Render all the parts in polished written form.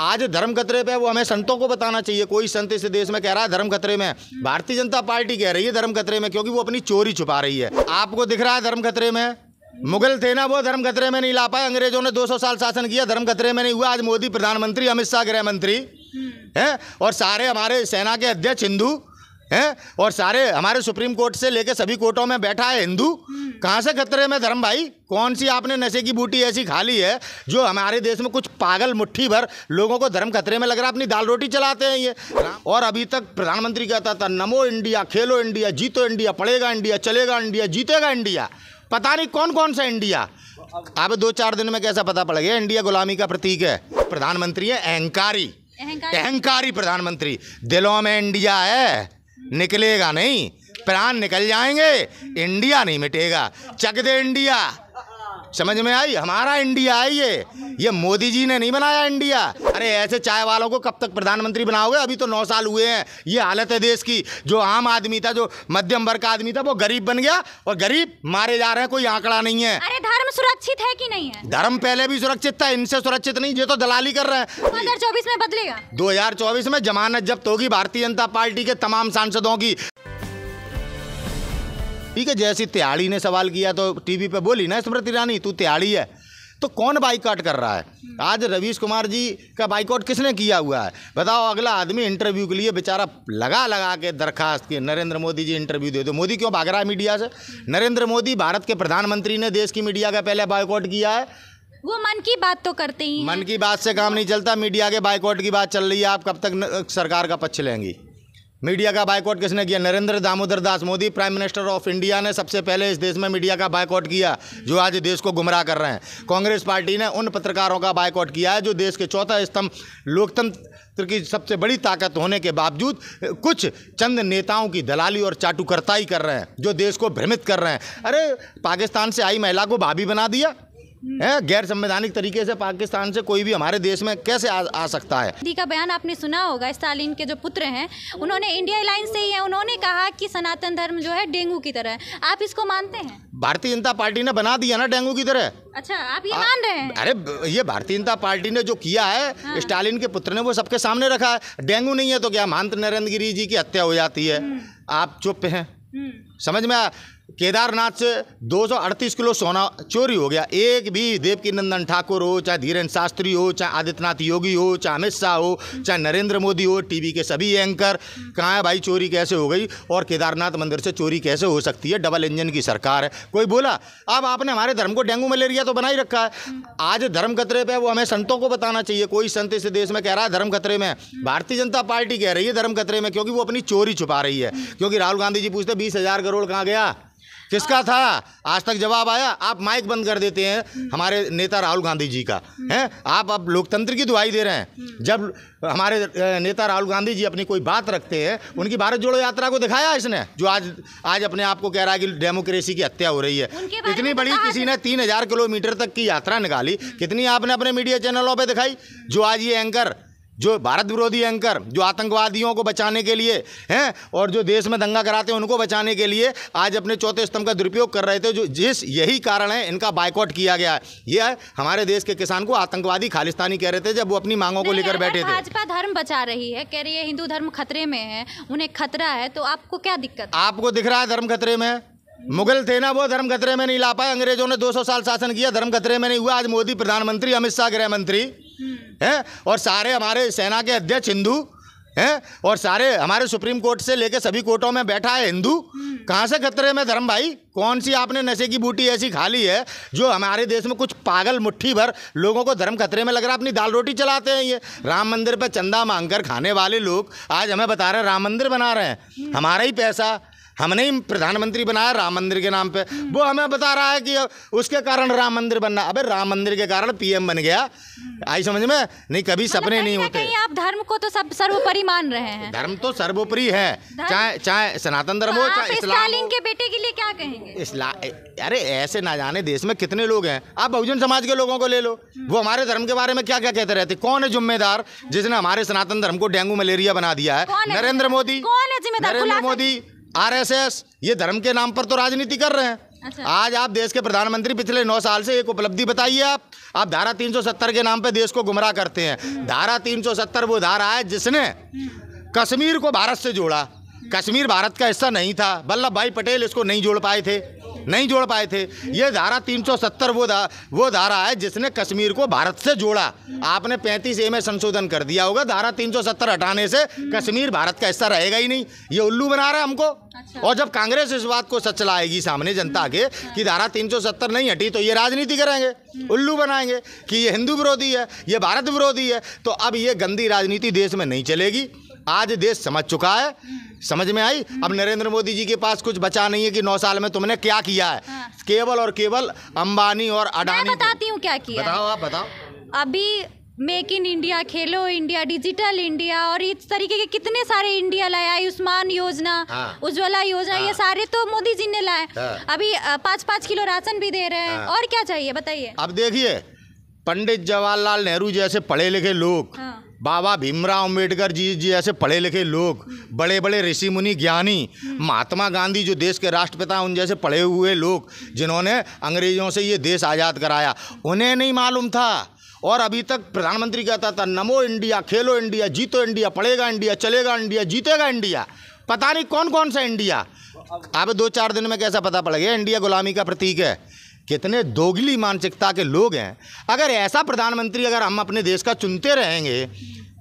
आज धर्म खतरे पे, वो हमें संतों को बताना चाहिए। कोई संत इस देश में कह रहा है धर्म खतरे में, भारतीय जनता पार्टी कह रही है धर्म खतरे में, क्योंकि वो अपनी चोरी छुपा रही है। आपको दिख रहा है धर्म खतरे में? मुगल थे ना, वो धर्म खतरे में नहीं ला पाए। अंग्रेजों ने 200 साल शासन किया, धर्म खतरे में नहीं हुआ। आज मोदी प्रधानमंत्री, अमित शाह गृह मंत्री हैं, और सारे हमारे सेना के अध्यक्ष हिंदू हैं, और सारे हमारे सुप्रीम कोर्ट से लेकर सभी कोर्टों में बैठा है हिंदू। कहाँ से खतरे में धर्म भाई? कौन सी आपने नशे की बूटी ऐसी खा ली है जो हमारे देश में कुछ पागल मुट्ठी भर लोगों को धर्म खतरे में लग रहा है? अपनी दाल रोटी चलाते हैं ये। और अभी तक प्रधानमंत्री कहता था नमो इंडिया, खेलो इंडिया, जीतो इंडिया, पढ़ेगा इंडिया, चलेगा इंडिया, जीतेगा इंडिया। पता नहीं कौन कौन सा इंडिया। अब 2-4 दिन में कैसा पता पड़ गया इंडिया गुलामी का प्रतीक है। प्रधानमंत्री है अहंकारी प्रधानमंत्री। दिलों में इंडिया है, निकलेगा नहीं, प्राण निकल जाएंगे, इंडिया नहीं मिटेगा। चक दे इंडिया। समझ में आई? हमारा इंडिया है ये मोदी जी ने नहीं बनाया इंडिया। अरे ऐसे चाय वालों को कब तक प्रधानमंत्री बनाओगे? अभी तो 9 साल हुए हैं। ये हालत है देश की। जो आम आदमी था, जो मध्यम वर्ग का आदमी था, वो गरीब बन गया, और गरीब मारे जा रहे हैं, कोई आंकड़ा नहीं है। अरे धर्म सुरक्षित है कि नहीं है? धर्म पहले भी सुरक्षित था, इनसे सुरक्षित नहीं। ये तो दलाली कर रहे हैं। 2024 में बदलेगा। 2024 में जमानत जब्त होगी भारतीय जनता पार्टी के तमाम सांसदों की। ठीक है, जैसी त्याड़ी ने सवाल किया तो टीवी पे बोली ना स्मृति ईरानी, तू त्याड़ी है। तो कौन बाइकआउट कर रहा है? आज रवीश कुमार जी का बाइकआउट किसने किया हुआ है? बताओ। अगला आदमी इंटरव्यू के लिए बेचारा लगा के दरखास्त की, नरेंद्र मोदी जी इंटरव्यू दे दो। मोदी क्यों भाग रहा है मीडिया से? नरेंद्र मोदी भारत के प्रधानमंत्री ने देश की मीडिया का पहले बाइकआउट किया है। वो मन की बात तो करते ही हैं। मन की बात से काम नहीं चलता। मीडिया के बाइकआउट की बात चल रही है। आप कब तक सरकार का पक्ष लेंगी? मीडिया का बाइकआउट किसने किया? Narendra Damodar Das Modi, prime minister of India ने सबसे पहले इस देश में मीडिया का बाइकआउट किया, जो आज देश को गुमराह कर रहे हैं। कांग्रेस पार्टी ने उन पत्रकारों का बाइकआउट किया है जो देश के चौथा स्तंभ, लोकतंत्र की सबसे बड़ी ताकत होने के बावजूद कुछ चंद नेताओं की दलाली और चाटुकरताई कर रहे हैं, जो देश को भ्रमित कर रहे हैं। अरे पाकिस्तान से आई महिला को भाभी बना दिया है। गैर संवैधानिक तरीके से पाकिस्तान से कोई भी हमारे देश में कैसे आ सकता है? मोदी का बयान आपने सुना होगा। स्टालिन के जो पुत्र हैं, उन्होंने इंडिया अलायंस से ही है, उन्होंने कहा कि सनातन धर्म जो है डेंगू की तरह है। आप इसको मानते हैं? भारतीय जनता पार्टी ने बना दिया ना डेंगू की तरह। अच्छा, आप ये मान रहे हैं? अरे ये भारतीय जनता पार्टी ने जो किया है, स्टालिन के पुत्र ने वो सबके सामने रखा है। डेंगू नहीं है तो क्या महंत नरेंद्र गिरी जी की हत्या हो जाती है? आप चुप हैं? समझ में? केदारनाथ से 238 किलो सोना चोरी हो गया। एक भी देवकी नंदन ठाकुर हो, चाहे धीरेन्द्र शास्त्री हो, चाहे आदित्यनाथ योगी हो, चाहे अमित शाह हो, चाहे नरेंद्र मोदी हो, टीवी के सभी एंकर, कहाँ है भाई चोरी कैसे हो गई? और केदारनाथ मंदिर से चोरी कैसे हो सकती है? डबल इंजन की सरकार है, कोई बोला? अब आपने हमारे धर्म को डेंगू मलेरिया तो बना ही रखा है। आज धर्म खतरे पे, वो हमें संतों को बताना चाहिए। कोई संत इस देश में कह रहा है धर्म खतरे में, भारतीय जनता पार्टी कह रही है धर्म खतरे में, क्योंकि वो अपनी चोरी छुपा रही है। क्योंकि राहुल गांधी जी पूछते 20,000 करोड़ कहाँ गया, किसका था? आज तक जवाब आया? आप माइक बंद कर देते हैं हमारे नेता राहुल गांधी जी का, हैं? आप अब लोकतंत्र की दुहाई दे रहे हैं। जब हमारे नेता राहुल गांधी जी अपनी कोई बात रखते हैं, उनकी भारत जोड़ो यात्रा को दिखाया इसने, जो आज अपने आप को कह रहा है कि डेमोक्रेसी की हत्या हो रही है। इतनी बड़ी किसी ने 3,000 किलोमीटर तक की यात्रा निकाली, कितनी आपने अपने मीडिया चैनलों पर दिखाई? जो आज ये एंकर, जो भारत विरोधी एंकर, जो आतंकवादियों को बचाने के लिए हैं और जो देश में दंगा कराते हैं उनको बचाने के लिए आज अपने चौथे स्तंभ का दुरुपयोग कर रहे थे, जो यही कारण है इनका बाइकआउट किया गया है। यह हमारे देश के किसान को आतंकवादी खालिस्तानी कह रहे थे जब वो अपनी मांगों को लेकर बैठे थे। भाजपा धर्म बचा रही है, कह रही है हिंदू धर्म खतरे में है, उन्हें खतरा है, तो आपको क्या दिक्कत? आपको दिख रहा है धर्म खतरे में? मुगल थे ना, वो धर्म खतरे में नहीं ला पाए। अंग्रेजों ने 200 साल शासन किया, धर्म खतरे में नहीं हुआ। आज मोदी प्रधानमंत्री, अमित शाह गृह मंत्री हैं, और सारे हमारे सेना के अध्यक्ष हिंदू हैं, और सारे हमारे सुप्रीम कोर्ट से लेकर सभी कोर्टों में बैठा है हिंदू। कहाँ से खतरे में धर्म भाई? कौन सी आपने नशे की बूटी ऐसी खा ली है जो हमारे देश में कुछ पागल मुट्ठी भर लोगों को धर्म खतरे में लग रहा है? अपनी दाल रोटी चलाते हैं ये। राम मंदिर पे चंदा मांगकर खाने वाले लोग आज हमें बता रहे हैं राम मंदिर बना रहे हैं, हमारा ही पैसा, हमने ही प्रधानमंत्री बनाया राम मंदिर के नाम पे। वो हमें बता रहा है कि उसके कारण राम मंदिर बनना। अबे राम मंदिर के कारण पीएम बन गया, आई समझ में? नहीं, कभी सपने नहीं होते। आप धर्म को तो सब सर्वोपरि मान रहे हैं। धर्म तो सर्वोपरि है, चाहे सनातन धर्म हो, चाहे इस्लाम। स्टालिन के बेटे के लिए क्या कहेंगे? अरे ऐसे ना जाने देश में कितने लोग हैं। आप बहुजन समाज के लोगों को ले लो, वो हमारे धर्म के बारे में क्या क्या कहते रहते। कौन है जिम्मेदार जिसने हमारे सनातन धर्म को डेंगू मलेरिया बना दिया है? नरेंद्र मोदी। कौन है जिम्मेदार? नरेंद्र मोदी, RSS, ये धर्म के नाम पर तो राजनीति कर रहे हैं। अच्छा। आज आप देश के प्रधानमंत्री, पिछले 9 साल से एक उपलब्धि बताइए आप धारा 370 के नाम पे देश को गुमराह करते हैं। धारा 370 वो धारा है जिसने कश्मीर को भारत से जोड़ा। कश्मीर भारत का हिस्सा नहीं था, वल्लभ भाई पटेल इसको नहीं जोड़ पाए थे। ये धारा 370 वो धारा है जिसने कश्मीर को भारत से जोड़ा। आपने 35A में संशोधन कर दिया होगा। धारा 370 हटाने से कश्मीर भारत का हिस्सा रहेगा ही नहीं। ये उल्लू बना रहा है हमको। अच्छा। और जब कांग्रेस इस बात को सच लाएगी सामने जनता के कि धारा 370 नहीं हटी, तो ये राजनीति करेंगे, उल्लू बनाएंगे कि ये हिंदू विरोधी है, ये भारत विरोधी है। तो अब ये गंदी राजनीति देश में नहीं चलेगी। आज देश समझ चुका है, समझ में आई। अब नरेंद्र मोदी जी के पास कुछ बचा नहीं है कि 9 साल में तुमने क्या किया है। हाँ। केवल और केवल अंबानी और अडानी। मैं बताती हूँ क्या किया। बताओ, आप बताओ। अभी make in India, Khelo India, digital India और इस तरीके के कितने सारे इंडिया लाए। आयुष्मान योजना, हाँ। उज्ज्वला योजना, ये सारे तो मोदी जी ने लाए। हाँ। अभी 5-5 किलो राशन भी दे रहे हैं। हाँ। और क्या चाहिए बताइए। अब देखिए, पंडित जवाहरलाल नेहरू जैसे पढ़े लिखे लोग, हाँ। बाबा भीमराव अम्बेडकर जी जैसे पढ़े लिखे लोग, बड़े बड़े ऋषि मुनि ज्ञानी, महात्मा गांधी जो देश के राष्ट्रपिता, उन जैसे पढ़े हुए लोग जिन्होंने अंग्रेजों से ये देश आज़ाद कराया, उन्हें नहीं मालूम था। और अभी तक प्रधानमंत्री कहता था नमो इंडिया, खेलो इंडिया, जीतो इंडिया, पढ़ेगा इंडिया, चलेगा इंडिया, जीतेगा इंडिया। पता नहीं कौन कौन सा इंडिया। अब 2-4 दिन में कैसा पता पड़ गया इंडिया गुलामी का प्रतीक है। कितने दोगली मानसिकता के लोग हैं। अगर ऐसा प्रधानमंत्री अगर हम अपने देश का चुनते रहेंगे,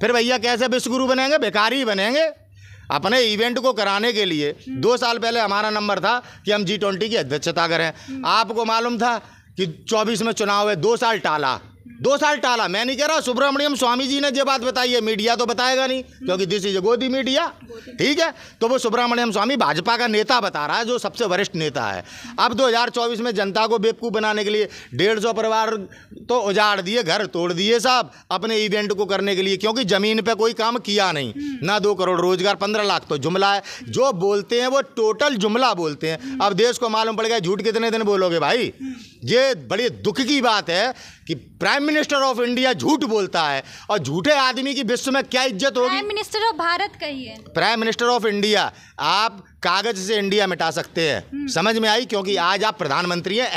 फिर भैया कैसे विश्वगुरु बनेंगे? बेकारी बनेंगे। अपने इवेंट को कराने के लिए 2 साल पहले हमारा नंबर था कि हम G20 की अध्यक्षता करें। आपको मालूम था कि 24 में चुनाव है, 2 साल टाला। 2 साल टाला। मैं नहीं कह रहा, सुब्रमण्यम स्वामी जी ने जो बात बताई है, मीडिया तो बताएगा नहीं, क्योंकि दिस इज गोदी मीडिया, ठीक है। तो वो सुब्रमण्यम स्वामी भाजपा का नेता बता रहा है, जो सबसे वरिष्ठ नेता है। अब 2024 में जनता को बेवकूफ़ बनाने के लिए 150 परिवार तो उजाड़ दिए, घर तोड़ दिए साहब, अपने इवेंट को करने के लिए, क्योंकि ज़मीन पे कोई काम किया नहीं ना। 2 करोड़ रोजगार, 15 लाख तो जुमला है। जो बोलते हैं वो टोटल जुमला बोलते हैं। अब देश को मालूम पड़ गया झूठ कितने दिन बोलोगे भाई। ये बड़ी दुख की बात है कि प्राइम मिनिस्टर ऑफ इंडिया झूठ बोलता है, और झूठे आदमी की विश्व में क्या इज्जत होगी। प्राइम मिनिस्टर ऑफ भारत कहिए। Prime minister of India. आप कागज से इंडिया मिटा सकते हैं, समझ में आई, क्योंकि आज आप प्रधानमंत्री हैं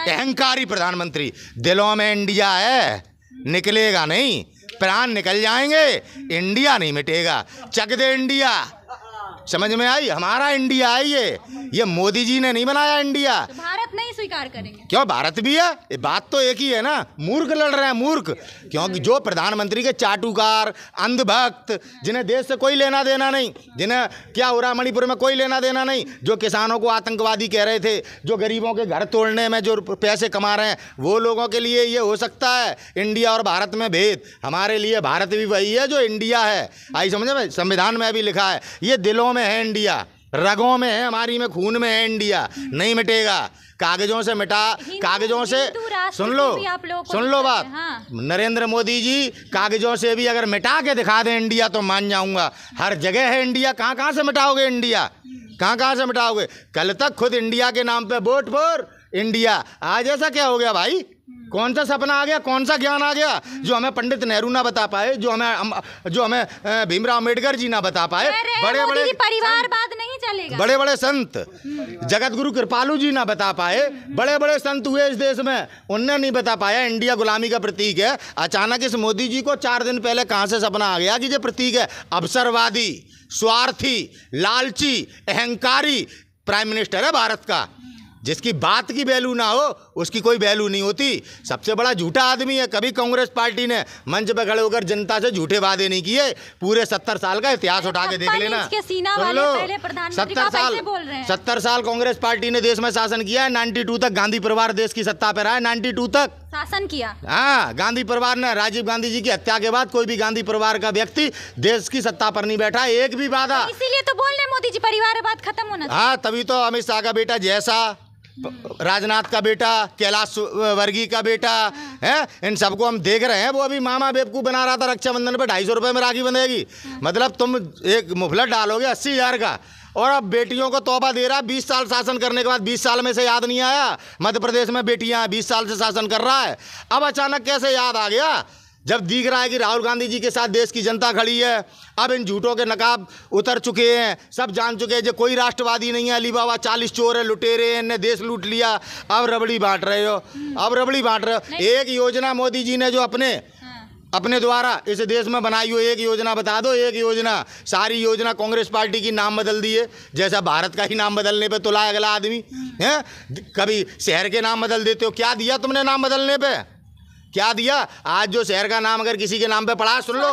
अहंकारी प्रधानमंत्री। दिलों में इंडिया है, निकलेगा नहीं, प्राण निकल जाएंगे, इंडिया नहीं मिटेगा। चक दे इंडिया, समझ में आई। हमारा इंडिया है ये मोदी जी ने नहीं बनाया इंडिया। तो भारत नहीं स्वीकार करेंगे। क्यों, भारत भी है। ये बात तो एक ही है ना। मूर्ख लड़ रहे हैं, मूर्ख। क्योंकि जो प्रधानमंत्री के चाटुकार, अंधभक्त, जिन्हें देश से कोई लेना देना नहीं, जिन्हें क्या हो रहा मणिपुर में कोई लेना देना नहीं, जो किसानों को आतंकवादी कह रहे थे, जो गरीबों के घर तोड़ने में जो पैसे कमा रहे हैं, वो लोगों के लिए ये हो सकता है इंडिया और भारत में भेद। हमारे लिए भारत भी वही है जो इंडिया है। आई समझ में, संविधान में भी लिखा है, ये दिलों में है इंडिया, रगों में है, हमारी में खून में है इंडिया। नहीं मिटेगा। कागजों से मिटा, कागजों से सुन लो बात। हाँ। नरेंद्र मोदी जी कागजों से भी अगर मिटा के दिखा दें इंडिया तो मान जाऊंगा। हर जगह है इंडिया। कहाँ से मिटाओगे इंडिया? कहाँ से मिटाओगे? कल तक खुद इंडिया के नाम पे वोट फॉर इंडिया, आज ऐसा क्या हो गया भाई? कौन सा सपना आ गया, कौन सा ज्ञान आ गया जो हमें पंडित नेहरू ना बता पाए, जो हमें भीमराव अम्बेडकर जी ना बता पाए, बड़े बड़े परिवारवाद नहीं चलेगा, बड़े बड़े संत जगत गुरु कृपालु जी ना बता पाए, बड़े बड़े संत हुए इस देश में, उनने नहीं बता पाया इंडिया गुलामी का प्रतीक है। अचानक इस मोदी जी को 4 दिन पहले कहाँ से सपना आ गया कि ये प्रतीक है? अवसरवादी, स्वार्थी, लालची, अहंकारी प्राइम मिनिस्टर है भारत का। जिसकी बात की वैल्यू ना हो उसकी कोई वैल्यू नहीं होती। सबसे बड़ा झूठा आदमी है। कभी कांग्रेस पार्टी ने मंच पर खड़े होकर जनता से झूठे वादे नहीं किए। पूरे 70 साल का इतिहास उठा के देख लेना। 70 साल कांग्रेस पार्टी ने देश में शासन किया है। 92 तक गांधी परिवार देश की सत्ता पर रहा है। 92 तक शासन किया। हाँ, गांधी परिवार ने, राजीव गांधी जी की हत्या के बाद कोई भी गांधी परिवार का व्यक्ति देश की सत्ता पर नहीं बैठा एक भी वादा। इसीलिए तो बोल रहे मोदी जी परिवारवाद खत्म होना चाहिए। हाँ, तभी तो अमित शाह का बेटा जैसा, राजनाथ का बेटा, कैलाश वर्गीय का बेटा है, इन सबको हम देख रहे हैं। वो अभी मामा बेवकूफ़ बना रहा था रक्षाबंधन पे 250 रुपये में राखी बंधेगी। मतलब तुम एक मुफलर डालोगे 80,000 का, और अब बेटियों को तोहफा दे रहा है। 20 साल शासन करने के बाद 20 साल में से याद नहीं आया? मध्य प्रदेश में बेटियां 20 साल से शासन कर रहा है, अब अचानक कैसे याद आ गया? जब दिख रहा है कि राहुल गांधी जी के साथ देश की जनता खड़ी है, अब इन झूठों के नकाब उतर चुके हैं, सब जान चुके हैं जो कोई राष्ट्रवादी नहीं है। अली बाबा 40 चोर है, लुटेरे हैं, इनने देश लूट लिया, अब रबड़ी बांट रहे हो, अब रबड़ी बांट रहे हो। एक योजना मोदी जी ने जो अपने द्वारा इस देश में बनाई हो, एक योजना बता दो, एक योजना। सारी योजना कांग्रेस पार्टी की नाम बदल दिए, जैसा भारत का ही नाम बदलने पे तुला अगला आदमी है। कभी शहर के नाम बदल देते हो, क्या दिया तुमने नाम बदलने पे, क्या दिया? आज जो शहर का नाम अगर किसी के नाम पे पड़ा, सुन लो,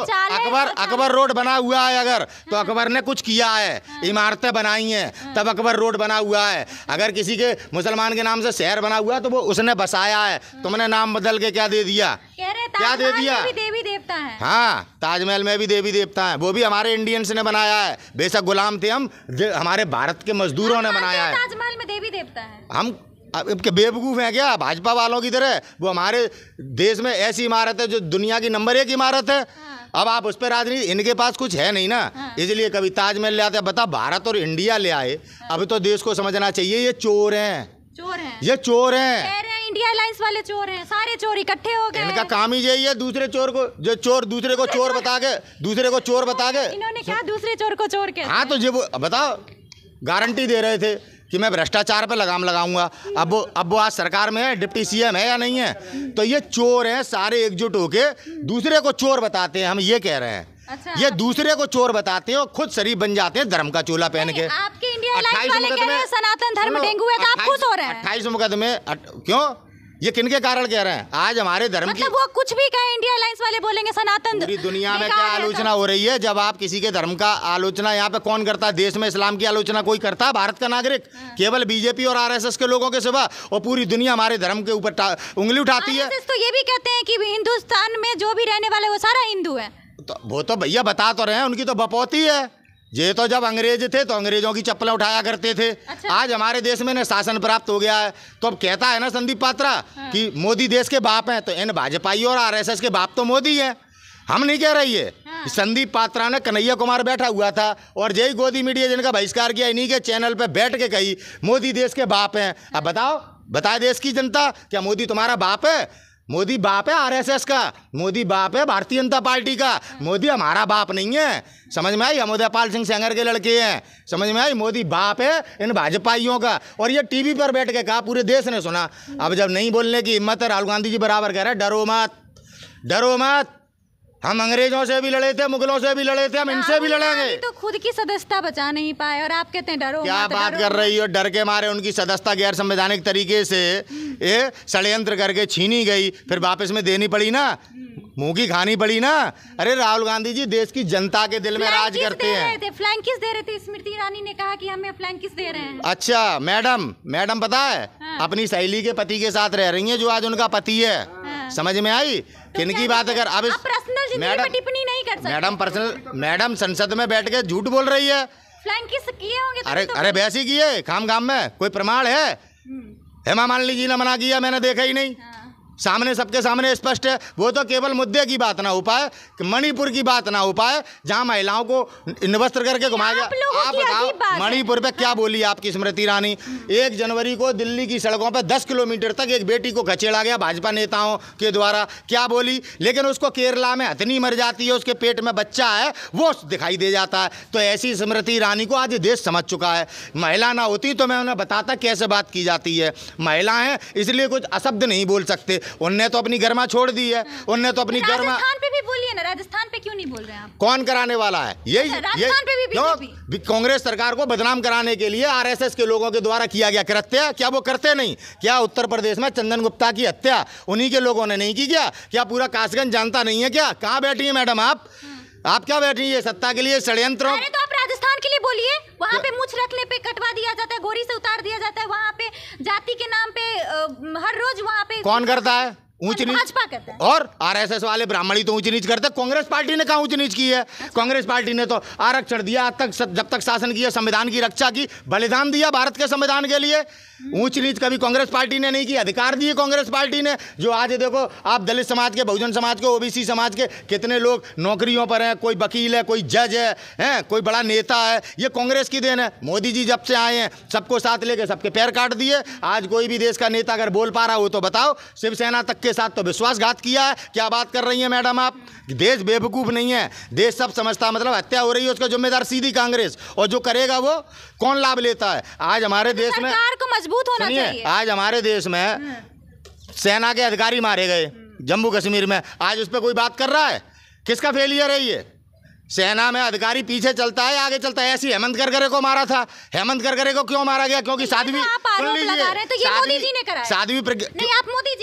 अकबर रोड बना हुआ है अगर, तो अकबर ने कुछ किया है, इमारतें बनाई हैं, तब अकबर रोड बना हुआ है। अगर किसी के मुसलमान के नाम से शहर बना हुआ है तो वो उसने बसाया है, तुमने नाम बदल के क्या दे दिया? क्या दे दिया? देवी देवता है। हाँ, ताजमहल में भी देवी देवता है, वो भी हमारे इंडियंस ने बनाया है। बेशक गुलाम थे हम, हमारे भारत के मजदूरों ने बनाया है। ताजमहल में देवी देवता है। हम के बेवकूफ़ हैं क्या भाजपा वालों की तरह? वो हमारे देश में ऐसी इमारत है जो दुनिया की नंबर 1 इमारत है। अब आप उस पर राजनीति, इनके पास कुछ है नहीं ना, इसलिए कभी ताजमहल ले आते हैं। बता, भारत और इंडिया ले आए, अब तो देश को समझना चाहिए ये चोर हैं, चोर हैं, ये चोर हैं, इंडिया अलायंस वाले चोर हैं, सारे चोर इकट्ठे हो गए। इनका काम ही यही है, दूसरे चोर को जो चोर, दूसरे को चोर बता के, दूसरे को चोर बता के। इन्होंने क्या दूसरे चोर को चोर कहते हैं? हाँ, तो जो बताओ, गारंटी दे रहे थे कि मैं भ्रष्टाचार पे लगाम लगाऊंगा। अब वो आज सरकार में है, डिप्टी सीएम है या नहीं है? तो ये चोर हैं, सारे एकजुट होके दूसरे को चोर बताते हैं, हम ये कह रहे हैं। अच्छा, ये दूसरे को चोर बताते हैं और खुद शरीफ बन जाते हैं धर्म का चोला पहन के। आपके इंडिया अलायंस वाले कह रहे हैं सनातन धर्म डेंगू है, तो आप खुश हो रहे हैं? 28 मुकदमे क्यों? ये किनके कारण कह रहे हैं? आज हमारे धर्म मतलब वो कुछ भी कहे, इंडिया अलायंस वाले बोलेंगे सनातन। पूरी दुनिया में क्या आलोचना हो रही है? जब आप किसी के धर्म का आलोचना, यहाँ पे कौन करता है? देश में इस्लाम की आलोचना कोई करता है? भारत का नागरिक, केवल बीजेपी और आरएसएस के लोगों के सिवा, और पूरी दुनिया हमारे धर्म के ऊपर उंगली उठाती है। तो ये भी कहते हैं कि हिंदुस्तान में जो भी रहने वाले वो सारा हिंदू है। तो वो तो भैया बता तो रहे हैं, उनकी तो बपौती है। ये तो जब अंग्रेज थे तो अंग्रेजों की चप्पलें उठाया करते थे। अच्छा। आज हमारे देश में न शासन प्राप्त हो गया है, तो अब कहता है ना संदीप पात्रा कि मोदी देश के बाप हैं, तो इन भाजपाई और आरएसएस के बाप तो मोदी है, हम नहीं कह रही है। संदीप पात्रा ने, कन्हैया कुमार बैठा हुआ था और जय गोदी मीडिया जिनका बहिष्कार किया, इन्हीं के चैनल पे बैठ के कही मोदी देश के बाप हैं। अब बताओ, बताए देश की जनता, क्या मोदी तुम्हारा बाप है? मोदी बाप है आरएसएस का, मोदी बाप है भारतीय जनता पार्टी का, मोदी हमारा बाप नहीं है। समझ में आई? हम उदयपाल सिंह सेंगर के लड़के हैं, समझ में आई? मोदी बाप है इन भाजपाइयों का। और ये टीवी पर बैठ के कहा, पूरे देश ने सुना। अब जब नहीं बोलने की हिम्मत है, राहुल गांधी जी बराबर कह रहे हैं, डरो मत, डरो मत, हम अंग्रेजों से भी लड़े थे, मुगलों से भी लड़े थे, हम इनसे भी लड़ेंगे। तो खुद की सदस्यता बचा नहीं पाए और आप कहते हैं डरो मत। क्या बात कर रही हो? डर के मारे उनकी सदस्यता गैर संवैधानिक तरीके से ये षड्यंत्र करके छीनी गई, फिर वापस में देनी पड़ी ना, मुंह की खानी पड़ी ना। अरे राहुल गांधी जी देश की जनता के दिल में राज करते हैं। फ्लैंक किस दे रहे थे? स्मृति ईरानी ने कहा कि हमें फ्लैंक किस दे रहे हैं। अच्छा, मैडम पता है, अपनी सहेली के पति के साथ रह रही है जो आज उनका पति है। समझ में आई? किनकी बात? अगर अब मैडम टिप्पणी नहीं कर सकते। मैडम संसद में बैठ के झूठ बोल रही है। फ्लैंक किस किए होंगे? अरे वैसे किए काम में, कोई प्रमाण है? हेमा मालिनी जी ने मना किया, मैंने देखा ही नहीं। सामने, सबके सामने स्पष्ट है। वो तो केवल मुद्दे की बात ना हो पाए, मणिपुर की बात ना हो पाए, जहां महिलाओं को निवस्त्र करके घुमाया गया। आप बताओ, मणिपुर पे क्या बोली आपकी स्मृति ईरानी? 1 जनवरी को दिल्ली की सड़कों पे 10 किलोमीटर तक एक बेटी को खचेड़ा गया भाजपा नेताओं के द्वारा, क्या बोली? लेकिन उसको केरला में हथनी मर जाती है, उसके पेट में बच्चा है, वो दिखाई दे जाता है। तो ऐसी स्मृति ईरानी को आज देश समझ चुका है। महिला ना होती तो मैं उन्हें बताता कैसे बात की जाती है। महिला है इसलिए कुछ अशब्द नहीं बोल सकते। उनने तो अपनी गर्मा छोड़ दी है, उनने तो अपनी गर्मा। राजस्थान पे भी बोलिए ना, राजस्थान पे क्यों नहीं बोल रहे हैं आप? कौन कराने वाला है? यही कांग्रेस सरकार को बदनाम कराने के लिए आरएसएस के लोगों के द्वारा किया गया कृत्य। क्या वो करते नहीं? क्या उत्तर प्रदेश में चंदन गुप्ता की हत्या उन्हीं के लोगों ने नहीं की? क्या पूरा कासगंज जानता नहीं है क्या? कहाँ बैठी है मैडम आप क्या बैठी है सत्ता के लिए षड्यंत्रों? अरे तो आप राजस्थान के लिए बोलिए, वहाँ पे मुछ रखने पे कटवा दिया जाता है, गोरी से उतार दिया जाता है, वहाँ पे जाति के नाम पे हर रोज वहाँ पे कौन करता है ऊंच नीच? भाजपा करता है। और आरएसएस वाले ब्राह्मणी तो ऊंच नीच करते। कांग्रेस पार्टी ने कहाँ ऊंच नीच की है? कांग्रेस पार्टी ने तो आरक्षण दिया, आज तक जब तक शासन किया, संविधान की रक्षा की, बलिदान दिया भारत के संविधान के लिए। ऊंच नीच कभी कांग्रेस पार्टी ने नहीं की, अधिकार दिए कांग्रेस पार्टी ने। जो आज देखो आप दलित समाज के, बहुजन समाज के, ओबीसी समाज के कितने लोग नौकरियों पर हैं, कोई वकील है, कोई जज है, कोई बड़ा नेता है, ये कांग्रेस की देन है। मोदी जी जब से आए हैं सबको साथ लेके सबके पैर काट दिए। आज कोई भी देश का नेता अगर बोल पा रहा हो तो बताओ, शिवसेना तक के के साथ तो विश्वासघात किया है। क्या बात कर रही हैं मैडम आप? देश बेवकूफ़ नहीं है, देश सब समझता है। मतलब हत्या हो रही है, उसका जिम्मेदार सीधी कांग्रेस, और जो करेगा वो कौन लाभ लेता है? आज हमारे देश में सरकार को मजबूत होना चाहिए। आज हमारे देश में सेना के अधिकारी मारे गए जम्मू कश्मीर में, आज उस पर कोई बात कर रहा है? किसका फेलियर है ये? सेना में अधिकारी पीछे चलता है, आगे चलता है। ऐसी हेमंत करकरे को मारा था। हेमंत करकरे को क्यों मारा गया? क्योंकि साध्वी,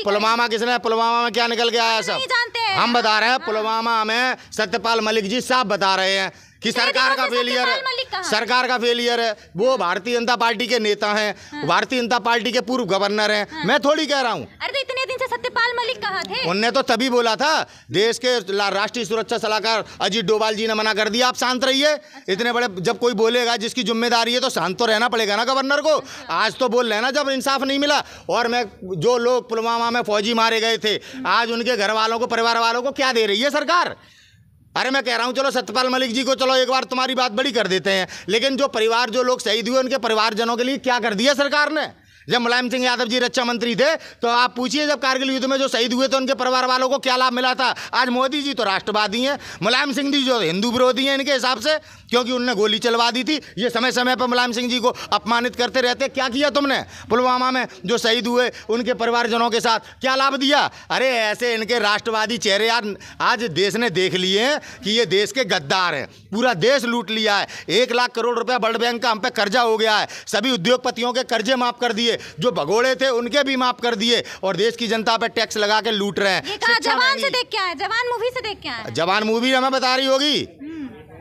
पुलवामा किसने, पुलवामा में क्या निकल के आया सब हम बता रहे हैं। पुलवामा में सत्यपाल मलिक जी साहब बता रहे हैं कि सरकार का फेलियर है, सरकार का फेलियर है। वो भारतीय जनता पार्टी के नेता हैं, भारतीय जनता पार्टी के पूर्व गवर्नर हैं। मैं थोड़ी कह रहा हूँ। अरे तो इतने दिन से सत्यपाल मलिक कहाँ थे? उनने तो तभी बोला था, देश के राष्ट्रीय सुरक्षा सलाहकार अजीत डोभाल जी ने मना कर दिया, आप शांत रहिए। इतने बड़े जब कोई बोलेगा जिसकी जिम्मेदारी है तो शांत तो रहना पड़ेगा ना गवर्नर को। आज तो बोल रहे ना जब इंसाफ नहीं मिला। और मैं जो लोग पुलवामा में फौजी मारे गए थे, आज उनके घर वालों को, परिवार वालों को क्या दे रही है सरकार? अरे मैं कह रहा हूँ चलो सत्यपाल मलिक जी को चलो एक बार तुम्हारी बात बड़ी कर देते हैं, लेकिन जो परिवार, जो लोग शहीद हुए, उनके परिवारजनों के लिए क्या कर दिया सरकार ने? जब मुलायम सिंह यादव जी रक्षा मंत्री थे तो आप पूछिए, जब कारगिल युद्ध में जो शहीद हुए तो उनके परिवार वालों को क्या लाभ मिला था? आज मोदी जी तो राष्ट्रवादी हैं, मुलायम सिंह जी जो हिंदू विरोधी हैं इनके हिसाब से, क्योंकि उनने गोली चलवा दी थी। ये समय समय पर मुलायम सिंह जी को अपमानित करते रहते। क्या किया तुमने? पुलवामा में जो शहीद हुए उनके परिवारजनों के साथ क्या लाभ दिया? अरे ऐसे इनके राष्ट्रवादी चेहरे यार आज देश ने देख लिए हैं कि ये देश के गद्दार हैं। पूरा देश लूट लिया है। 1 लाख करोड़ रुपया वर्ल्ड बैंक का हम पे कर्जा हो गया है। सभी उद्योगपतियों के कर्जे माफ कर दिए, जो भगोड़े थे उनके भी माफ कर दिए, और देश की जनता पे टैक्स लगा के लूट रहे हैं। जवान से देख के आए, जवान मूवी से देख के आए। जवान मूवी हमें बता रही होगी।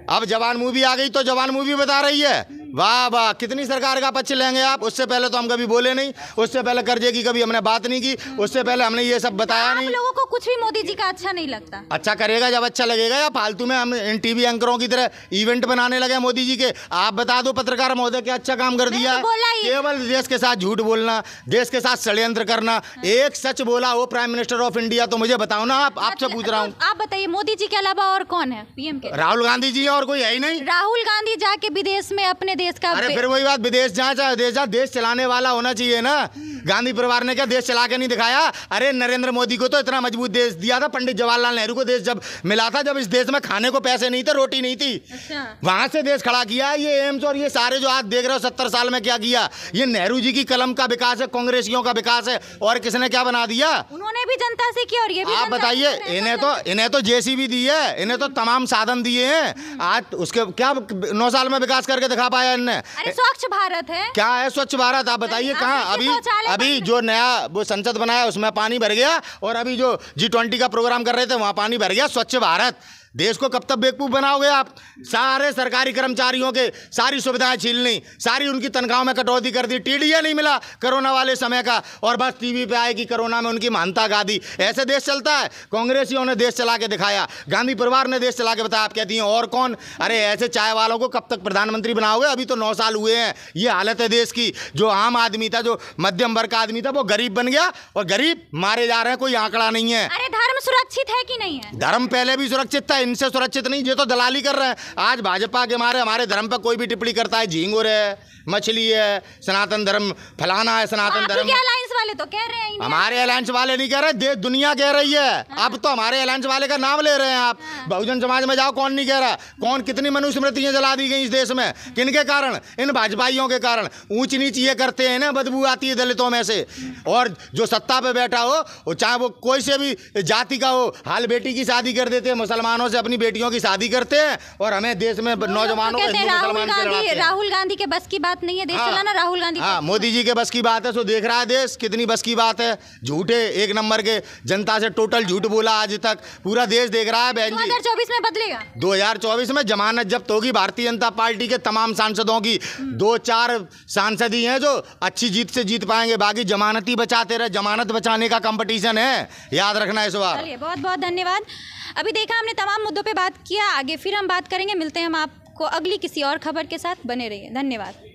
अब जवान मूवी आ गई तो जवान मूवी बता रही है। वाह वाह, कितनी सरकार का पक्ष लेंगे आप? उससे पहले तो हम कभी बोले नहीं, उससे पहले कर्जे की कभी हमने बात नहीं की, उससे पहले हमने ये सब बताया नहीं। लोगों को कुछ भी मोदी जी का अच्छा नहीं लगता। अच्छा करेगा जब अच्छा लगेगा, या फालतू में हम इन टीवी एंकरों की तरह इवेंट बनाने लगे मोदी जी के? आप बता दो पत्रकार महोदय क्या अच्छा काम कर दिया? केवल देश के साथ झूठ बोलना, देश के साथ षड्यंत्र करना। एक सच बोला हो प्राइम मिनिस्टर ऑफ इंडिया तो मुझे बताओ ना। आप आपसे पूछ रहा हूँ, आप बताइए मोदी जी के अलावा और कौन है पीएम के? राहुल गांधी जी और कोई है ही नहीं। राहुल गांधी जाके विदेश में अपने देश का, अरे फिर वही बात, विदेश जहाँ चाहे देश जा, देश चलाने वाला होना चाहिए ना। गांधी परिवार ने क्या देश चला के नहीं दिखाया? अरे नरेंद्र मोदी को तो इतना मजबूत देश दिया था, पंडित जवाहरलाल नेहरू को देश जब मिला था, जब इस देश में खाने को पैसे नहीं थे, रोटी नहीं थी। अच्छा। वहां से देश खड़ा किया। ये एम्स और ये सारे जो आज देख रहे हो 70 साल में क्या किया, ये नेहरू जी की कलम का विकास है, कांग्रेसियों का विकास है। और किसने क्या बना दिया? उन्होंने भी जनता से किया। और ये भी आप बताइए, इन्हें तो जेसीबी दी है, इन्हें तो तमाम साधन दिए हैं। आज उसके क्या 9 साल में विकास करके दिखा पाया इन्हें? स्वच्छ भारत है। क्या है स्वच्छ भारत? आप बताइए कहाँ? अभी जो नया वो संसद बनाया उसमें पानी भर गया, और अभी जो G20 का प्रोग्राम कर रहे थे वहाँ पानी भर गया। स्वच्छ भारत देश को कब तक बेवकूफ़ बनाओगे आप? सारे सरकारी कर्मचारियों के सारी सुविधाएं छीन ली, सारी उनकी तनख्वाहों में कटौती कर दी। टीडीए नहीं मिला कोरोना वाले समय का, और बस टीवी पे आए कि कोरोना में उनकी महानता गा दी। ऐसे देश चलता है? कांग्रेसियों ने देश चला के दिखाया, गांधी परिवार ने देश चला के बताया। आप कहती हैं और कौन? अरे ऐसे चाय वालों को कब तक प्रधानमंत्री बनाओगे? अभी तो 9 साल हुए हैं। ये हालत है देश की। जो आम आदमी था, जो मध्यम वर्ग का आदमी था, वो गरीब बन गया, और गरीब मारे जा रहे हैं, कोई आंकड़ा नहीं है। अरे धर्म सुरक्षित है कि नहीं है? धर्म पहले भी सुरक्षित था, इनसे सुरक्षित नहीं। ये तो दलाली कर रहे हैं। आज भाजपा के मारे हमारे धर्म पर कोई भी टिप्पणी करता है, झींगुर है, मछली है, सनातन धर्म फलाना है, सनातन धर्म। अलायंस वाले तो कह रहे हैं, हमारे अलायंस वाले नहीं कह रहे, देश दुनिया कह रही है। अब तो हमारे अलायंस वाले का नाम ले रहे हैं आप। बहुजन समाज में जाओ, कौन नहीं कह रहा? कौन? कितनी मनुस्मृतियां जला दी गई इस देश में, किनके कारण? इन भाजपाइयों के कारण। ऊंच नीच ये करते हैं ना, बदबू आती है दलितों में से। और जो सत्ता पे बैठा हो, चाहे वो कोई से भी जाति का हो, हाल बेटी की शादी कर देते हैं, मुसलमानों से अपनी बेटियों की शादी करते हैं, और हमें देश में नौजवानों को राहुल गांधी के बस की बात नहीं है देश चलाना। राहुल गांधी, हाँ, मोदी जी के बस की बात है। सो देख रहा है देश कितनी बस की बात है। झूठे एक नंबर के, जनता से टोटल झूठ बोला आज तक, पूरा देश देख रहा है। बहन जी 2024 में बदलेगा। 2024 में जमानत जब्त होगी भारतीय जनता पार्टी के तमाम सांसदों की। 2-4 सांसद ही हैं जो अच्छी जीत से जीत पाएंगे, बाकी जमानत ही बचाते रहे। जमानत बचाने का कंपटीशन है, याद रखना इस बार। चलिए, बहुत बहुत धन्यवाद। अभी देखा हमने तमाम मुद्दों पे बात किया, आगे फिर हम बात करेंगे। मिलते हैं हम आपको अगली किसी और खबर के साथ। बने रहिए, धन्यवाद।